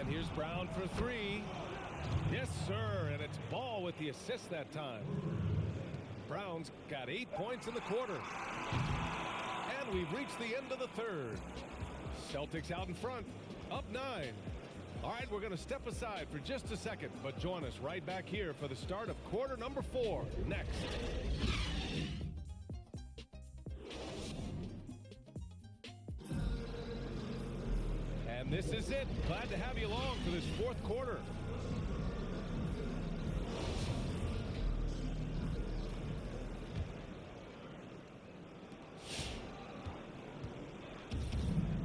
And here's Brown for three. Yes, sir. And it's Ball with the assist that time. Brown's got 8 points in the quarter. And we've reached the end of the third. Celtics out in front, up 9. All right, we're going to step aside for just a second, but join us right back here for the start of quarter number 4 next. And this is it. Glad to have you along for this fourth quarter.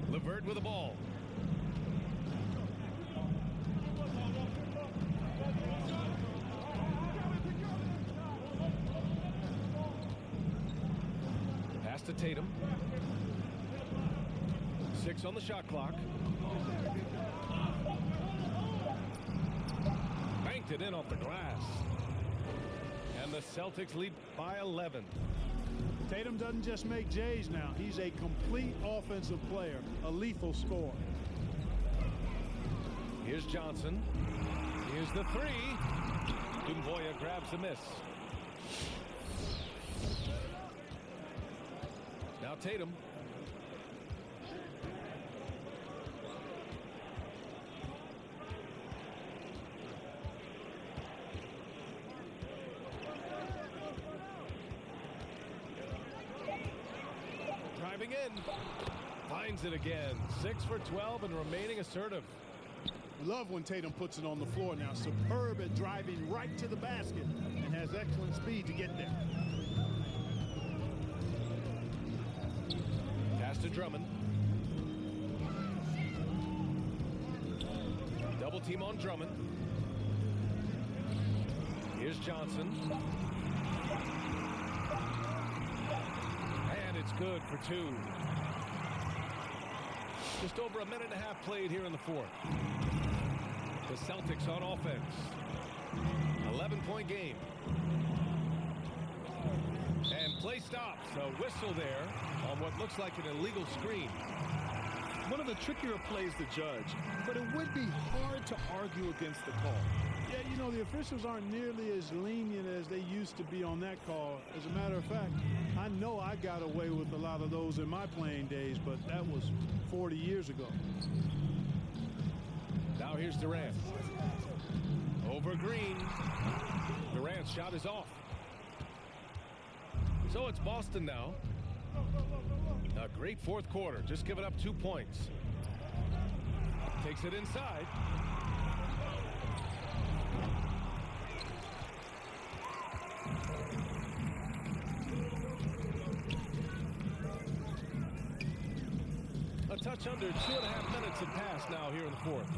LeVert with the ball. Pass to Tatum. 6 on the shot clock. Banked it in off the glass. And the Celtics lead by 11. Tatum doesn't just make J's now. He's a complete offensive player, a lethal scorer. Here's Johnson. Here's the three. Dumboya grabs the miss. Now Tatum. Driving in. Finds it again. 6 for 12 and remaining assertive. Love when Tatum puts it on the floor now. Superb at driving right to the basket and has excellent speed to get there. Pass to Drummond. Double team on Drummond. Here's Johnson. And it's good for 2. Just over a minute and a half played here in the fourth. The Celtics on offense. 11-point game. And play stops. A whistle there on what looks like an illegal screen. One of the trickier plays to judge, but it would be hard to argue against the call. Yeah, you know, the officials aren't nearly as lenient as they used to be on that call. As a matter of fact, I know I got away with a lot of those in my playing days, but that was 40 years ago. Now here's Durant. Over Green. Durant's shot is off. So it's Boston now. A great fourth quarter. Just giving up 2 points. Takes it inside. A touch under 2.5 minutes have passed now here in the fourth.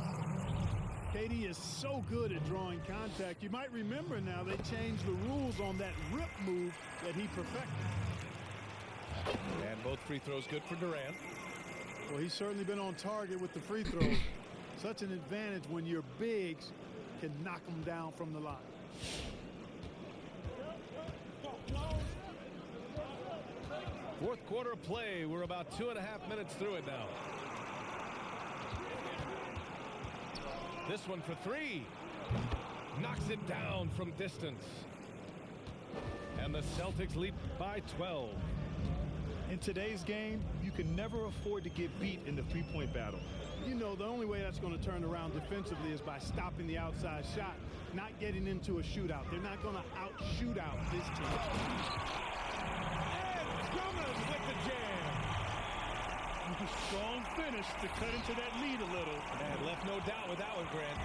KD is so good at drawing contact. You might remember now they changed the rules on that rip move that he perfected. And both free throws good for Durant. Well, he's certainly been on target with the free throws. Such an advantage when your bigs can knock them down from the line. Fourth quarter of play. We're about 2.5 minutes through it now. This one for 3. Knocks it down from distance. And the Celtics lead by 12. In today's game, you can never afford to get beat in the three-point battle. You know, the only way that's going to turn around defensively is by stopping the outside shot, not getting into a shootout. They're not going to out-shoot out this team. And Drummond with the jam. Strong finish to cut into that lead a little. And left no doubt with that one, Grant.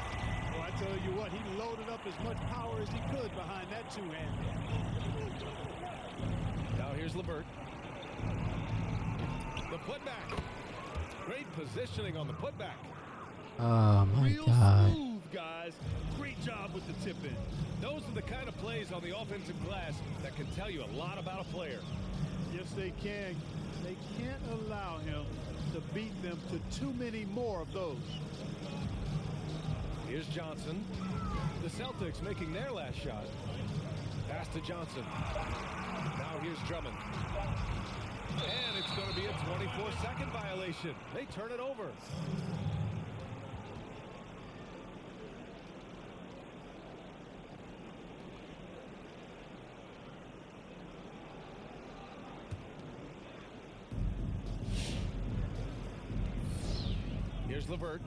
Well, I tell you what, he loaded up as much power as he could behind that two-hander. Now here's LeVert. The putback. Great positioning on the putback. Oh my Real God. smooth, guys. Great job with the tip in. Those are the kind of plays on the offensive glass that can tell you a lot about a player. Yes, they can. They can't allow him to beat them to too many more of those. Here's Johnson. The Celtics making their last shot. Pass to Johnson. Now here's Drummond. And it's going to be a 24-second violation. They turn it over. Here's LeVert.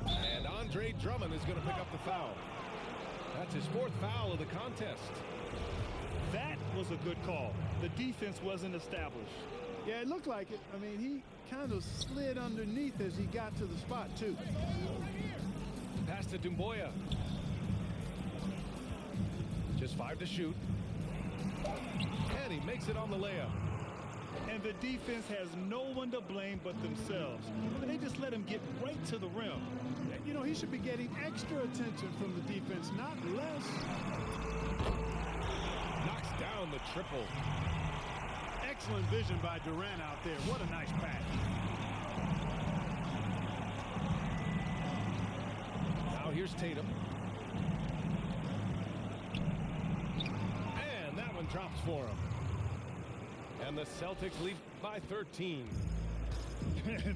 And Andre Drummond is going to pick up the foul. That's his fourth foul of the contest. That was a good call. The defense wasn't established. Yeah, it looked like it. I mean, he kind of slid underneath as he got to the spot, too. Pass to Dumboya. Just 5 to shoot. And he makes it on the layup. And the defense has no one to blame but themselves. They just let him get right to the rim. You know, he should be getting extra attention from the defense, not less. Knocks down the triple. Excellent vision by Durant out there. What a nice pass. Now here's Tatum. And that one drops for him. And the Celtics lead by 13.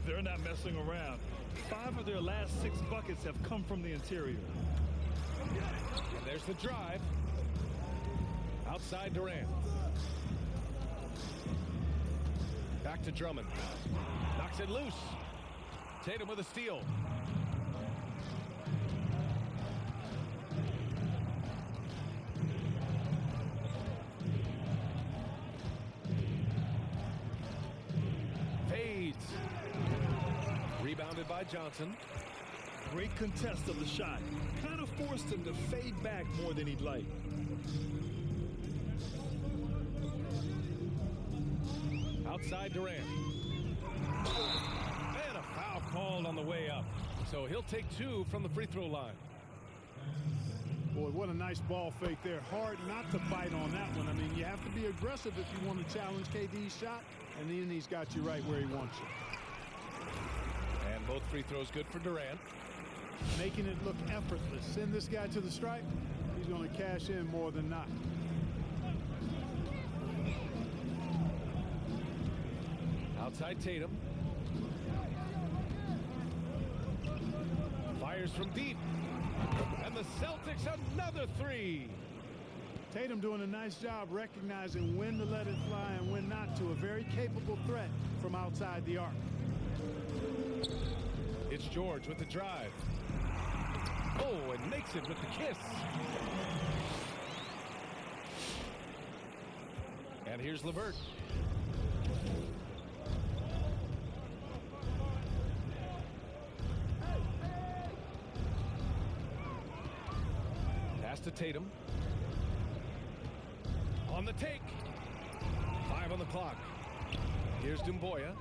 They're not messing around. 5 of their last 6 buckets have come from the interior. And there's the drive. Outside Durant. Back to Drummond. Knocks it loose. Tatum with a steal. Fades. Rebounded by Johnson. Great contest of the shot. Kind of forced him to fade back more than he'd like. Outside Durant. And a foul called on the way up. So he'll take 2 from the free throw line. Boy, what a nice ball fake there. Hard not to bite on that one. I mean, you have to be aggressive if you want to challenge KD's shot, and then he's got you right where he wants you. And both free throws good for Durant. Making it look effortless. Send this guy to the stripe. He's going to cash in more than not. Outside Tatum. Fires from deep. And the Celtics another 3. Tatum doing a nice job recognizing when to let it fly and when not to. A very capable threat from outside the arc. It's George with the drive. Oh, and makes it with the kiss. And here's LeVert. Pass to Tatum. On the take. 5 on the clock. Here's Dumboya.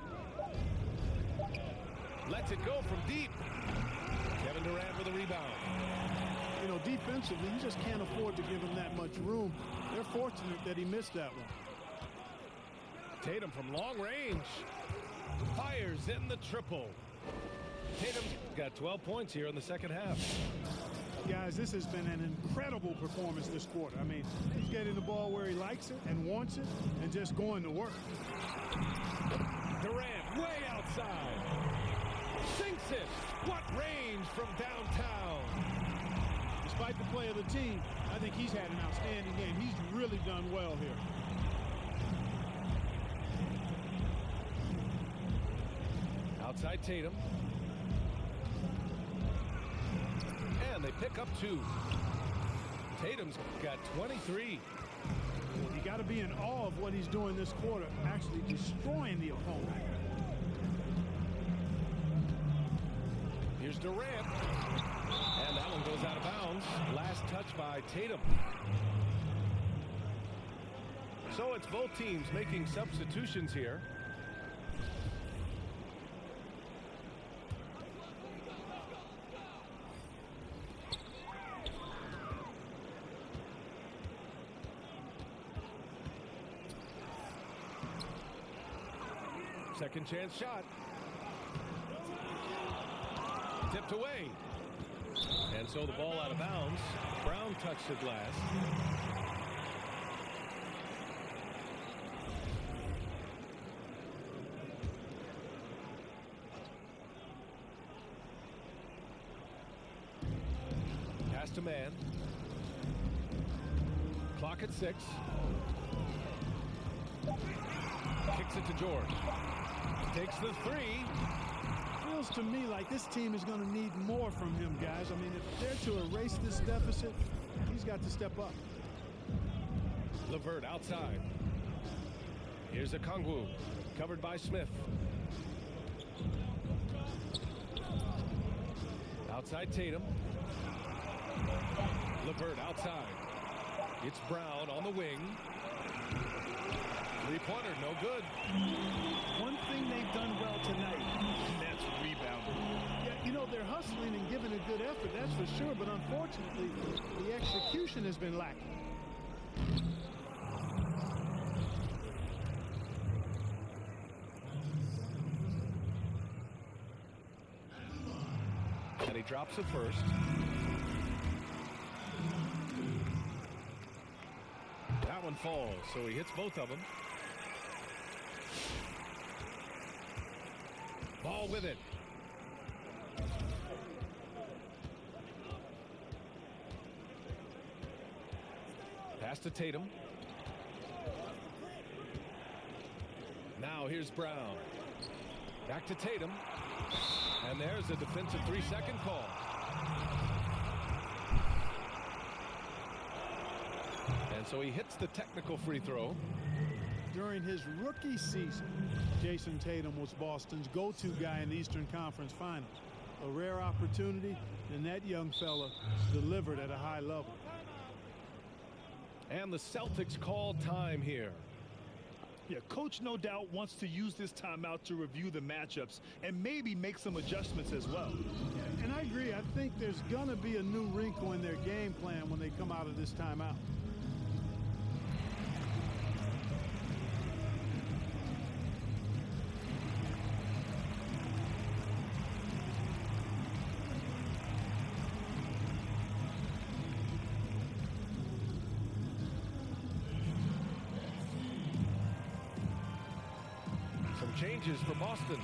Lets it go from deep. Kevin Durant with a rebound. You know, defensively, you just can't afford to give him that much room. They're fortunate that he missed that one. Tatum from long range. Fires in the triple. Tatum's got 12 points here in the second half. Guys, this has been an incredible performance this quarter. I mean, he's getting the ball where he likes it and wants it and just going to work. Durant way outside. Sinks it. What range from downtown. Despite the play of the team, I think he's had an outstanding game. He's really done well here. Outside Tatum. And they pick up 2. Tatum's got 23. You got to be in awe of what he's doing this quarter, actually destroying the opponent. Here's Durant. And that one goes out of bounds. Last touch by Tatum. So it's both teams making substitutions here. Second chance shot. Tipped away. And so the ball out of bounds. Brown touched it last. Pass to man. Clock at 6. Kicks it to George. Takes the 3. Feels to me like this team is going to need more from him, guys. I mean, if they're to erase this deficit, he's got to step up. LeVert outside. Here's a Okongwu, covered by Smith. Outside Tatum. LeVert outside. It's Brown on the wing. Three-pointer, no good. One thing they've done well tonight, and that's rebounding. Yeah, you know, they're hustling and giving a good effort, that's for sure, but unfortunately, the execution has been lacking. And he drops it first. That one falls, so he hits both of them. Ball with it. Pass to Tatum. Now here's Brown. Back to Tatum. And there's a defensive 3-second call. And so he hits the technical free throw. During his rookie season, Jason Tatum was Boston's go-to guy in the Eastern Conference Finals. A rare opportunity, and that young fella delivered at a high level. And the Celtics call time here. Yeah, coach no doubt wants to use this timeout to review the matchups and maybe make some adjustments as well. And I agree. I think there's going to be a new wrinkle in their game plan when they come out of this timeout. Changes for Boston.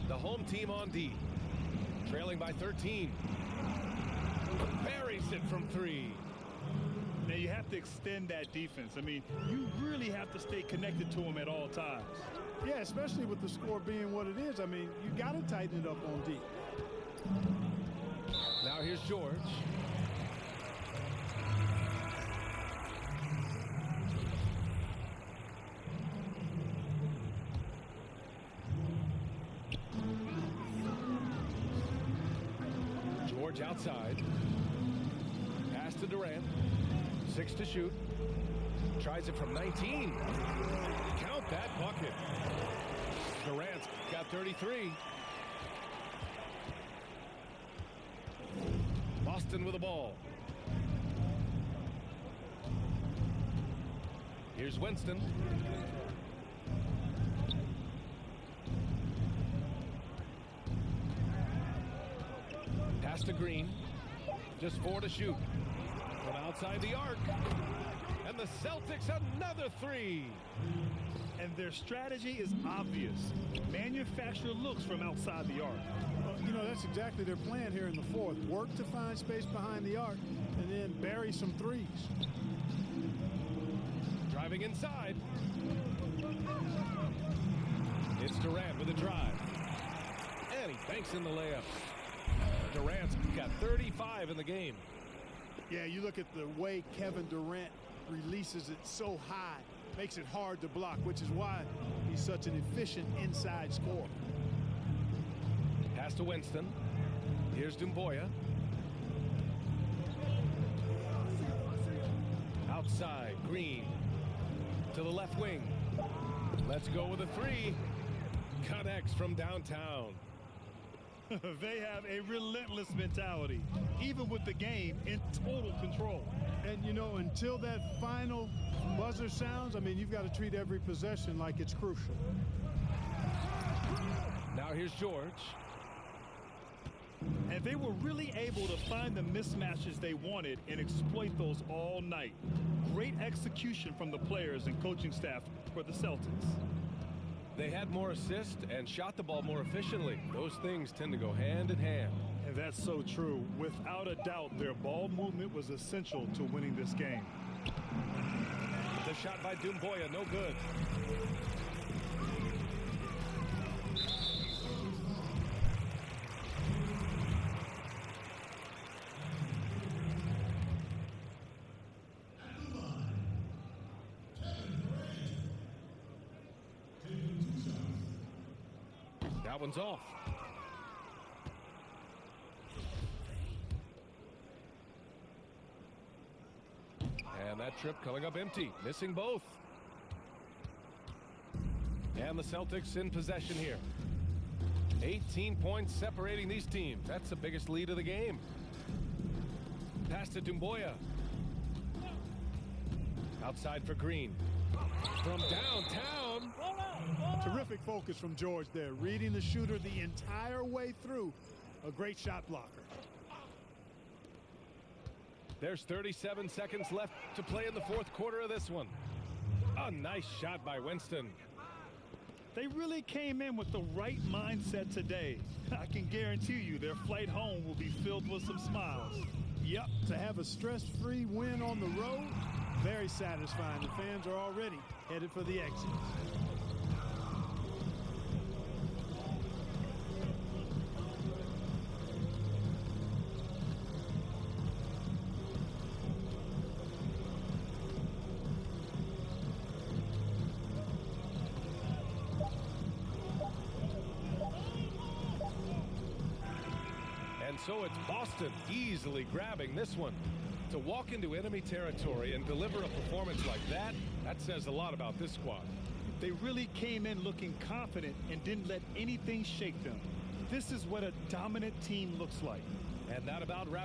The home team on D, trailing by 13. Buries it from 3. Now you have to extend that defense. I mean, you really have to stay connected to them at all times. Yeah, especially with the score being what it is. I mean, you got to tighten it up on D. Now here's George. George outside. Pass to Durant. 6 to shoot. Tries it from 19. Count that bucket. Durant's got 33. Boston with the ball. Here's Winston. Pass to Green. Just 4 to shoot. From outside the arc. And the Celtics another 3. And their strategy is obvious. Manufacture looks from outside the arc. Well, you know, that's exactly their plan here in the fourth. Work to find space behind the arc and then bury some threes. Driving inside. It's Durant with a drive. And he banks in the layup. Durant's got 35 in the game. Yeah, you look at the way Kevin Durant releases it so high, makes it hard to block, which is why he's such an efficient inside scorer. Pass to Winston. Here's Dumboya. Outside, Green. To the left wing. Let's go with a three. Connects from downtown. They have a relentless mentality, even with the game in total control. And, you know, until that final buzzer sounds, I mean, you've got to treat every possession like it's crucial. Now here's George. And they were really able to find the mismatches they wanted and exploit those all night. Great execution from the players and coaching staff for the Celtics. They had more assists and shot the ball more efficiently. Those things tend to go hand in hand. And that's so true. Without a doubt, their ball movement was essential to winning this game. The shot by Dumboya, no good. That one's off. And that trip coming up empty, missing both. And the Celtics in possession here. 18 points separating these teams. That's the biggest lead of the game. Pass to Dumboya. Outside for Green. From downtown. Terrific focus from George there, reading the shooter the entire way through. A great shot blocker. There's 37 seconds left to play in the fourth quarter of this one. A nice shot by Winston. They really came in with the right mindset today. I can guarantee you their flight home will be filled with some smiles. Yep, to have a stress-free win on the road, very satisfying. The fans are already headed for the exit. And so it's Boston easily grabbing this one. To walk into enemy territory and deliver a performance like that, that says a lot about this squad. They really came in looking confident and didn't let anything shake them. This is what a dominant team looks like. And that about wraps